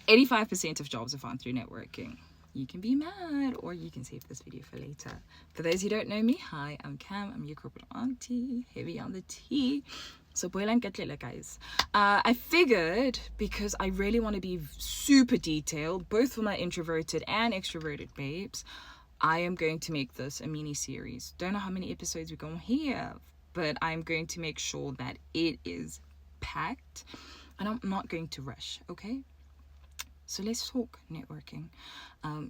85% of jobs are found through networking. You can be mad or you can save this video for later. For those who don't know me, hi, I'm Cam. I'm your corporate auntie, heavy on the tea. So Boilan Katlele, guys. I figured, because I really want to be super detailed, both for my introverted and extroverted babes, I am going to make this a mini series. Don't know how many episodes we're going to have, but I'm going to make sure that it is packed and I'm not going to rush, okay? So let's talk networking.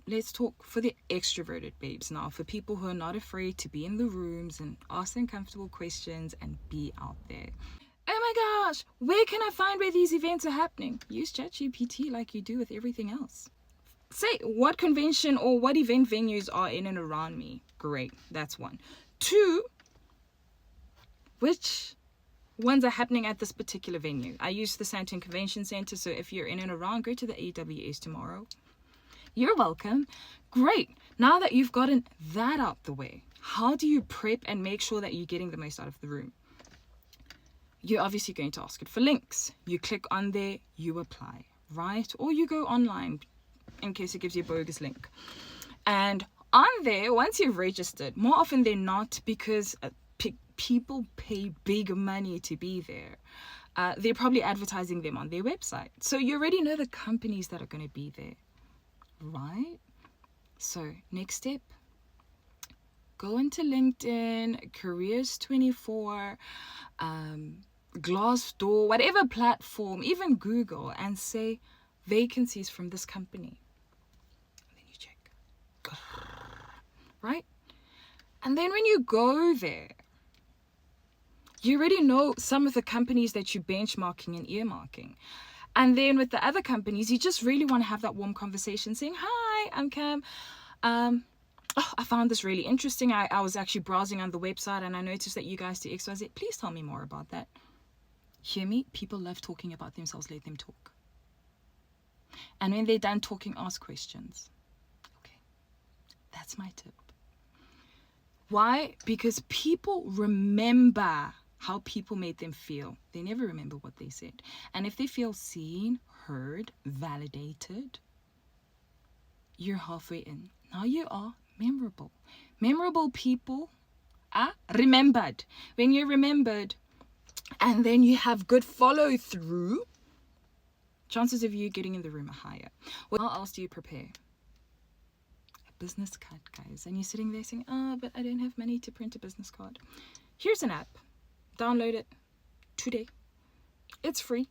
Let's talk for the extroverted babes now, for people who are not afraid to be in the rooms and ask uncomfortable questions and be out there. Oh my gosh, where can I find where these events are happening? Use ChatGPT like you do with everything else. Say what convention or what event venues are in and around me. Great, that's one. Two, which ones are happening at this particular venue. I use the Sandton Convention Center, so if you're in and around, go to the AWS tomorrow. You're welcome. Great. Now that you've gotten that out the way, how do you prep and make sure that you're getting the most out of the room? You're obviously going to ask it for links. You click on there, you apply, right? Or you go online in case it gives you a bogus link. And on there, once you've registered, more often than not, because people pay big money to be there, they're probably advertising them on their website. So you already know the companies that are going to be there, right? So next step, go into LinkedIn, Careers24, Glassdoor, whatever platform, even Google, and say vacancies from this company. And then you check, right? And then when you go there, you already know some of the companies that you're benchmarking and earmarking. And then with the other companies, you just really want to have that warm conversation saying, hi, I'm Cam. I found this really interesting. I was actually browsing on the website and I noticed that you guys do XYZ. Please tell me more about that. Hear me? People love talking about themselves. Let them talk. And when they're done talking, ask questions. Okay, that's my tip. Why? Because people remember how people made them feel. They never remember what they said. And if they feel seen, heard, validated, you're halfway in. Now you are memorable. Memorable people are remembered. When you're remembered and then you have good follow through, chances of you getting in the room are higher. Well, how else do you prepare? A business card, guys. And you're sitting there saying, but I don't have money to print a business card. Here's an app. Download it today. It's free.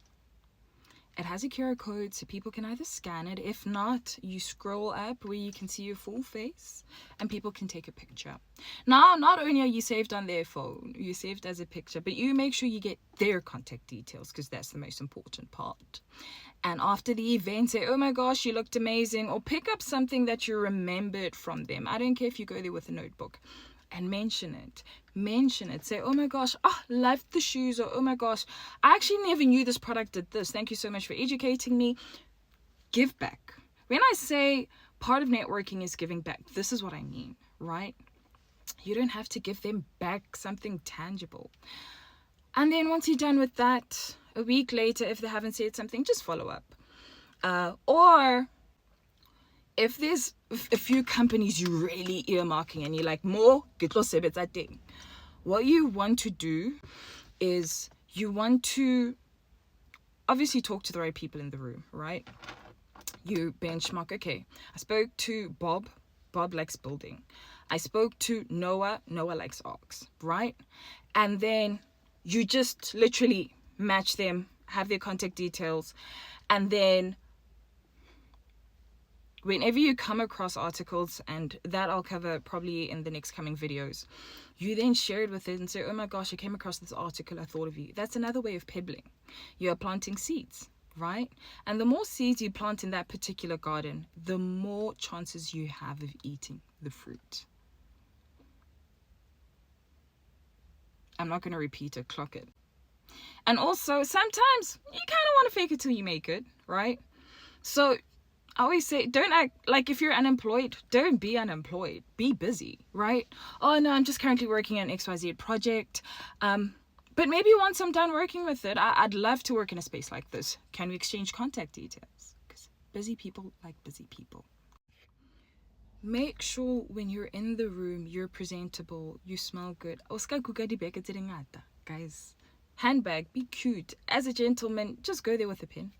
It has a QR code so people can either scan it. If not, you scroll up where you can see your full face and people can take a picture. Now, not only are you saved on their phone, you're saved as a picture, but you make sure you get their contact details because that's the most important part. And after the event, say, oh my gosh, you looked amazing, or pick up something that you remembered from them. I don't care if you go there with a notebook. And mention it. Say, oh my gosh, loved the shoes, or oh my gosh, I actually never knew this product did this. Thank you so much for educating me. Give back. When I say part of networking is giving back, this is what I mean, right? You don't have to give them back something tangible. And then once you're done with that, a week later, if they haven't said something, just follow up. Or if there's a few companies you're really earmarking and you're like, more, what you want to do is you want to obviously talk to the right people in the room, right? You benchmark, okay, I spoke to Bob likes building. I spoke to Noah likes arcs, right? And then you just literally match them, have their contact details, and then whenever you come across articles, and that I'll cover probably in the next coming videos, you then share it with it and say, oh my gosh, I came across this article, I thought of you. That's another way of pebbling. You are planting seeds, right? And the more seeds you plant in that particular garden, the more chances you have of eating the fruit. I'm not going to repeat it, clock it. And also, sometimes you kind of want to fake it till you make it, right? So I always say, don't act like if you're unemployed, don't be unemployed. Be busy, right? Oh no, I'm just currently working on XYZ project. But maybe once I'm done working with it, I'd love to work in a space like this. Can we exchange contact details? Because busy people like busy people. Make sure when you're in the room, you're presentable, you smell good. Guys, handbag, be cute. As a gentleman, just go there with a pen.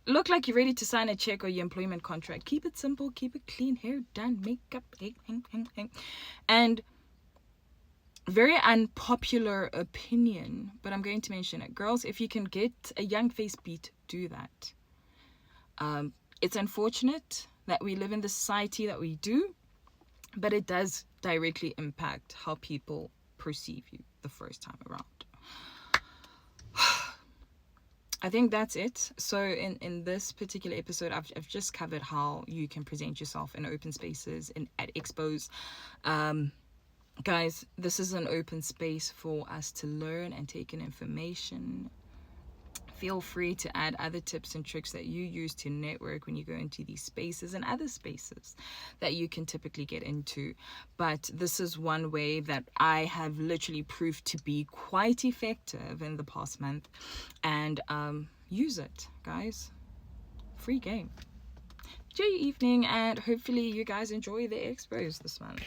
Look like you're ready to sign a check or your employment contract. Keep it simple, keep it clean, hair done, makeup, and very unpopular opinion, but I'm going to mention it. Girls, if you can get a young face beat, do that. It's unfortunate that we live in the society that we do, but it does directly impact how people perceive you the first time around. I think that's it. So in this particular episode, I've just covered how you can present yourself in open spaces, at expos. Guys, this is an open space for us to learn and take in information. Feel free to add other tips and tricks that you use to network when you go into these spaces and other spaces that you can typically get into. But this is one way that I have literally proved to be quite effective in the past month. And use it, guys. Free game. Enjoy your evening, and hopefully you guys enjoy the expos this month.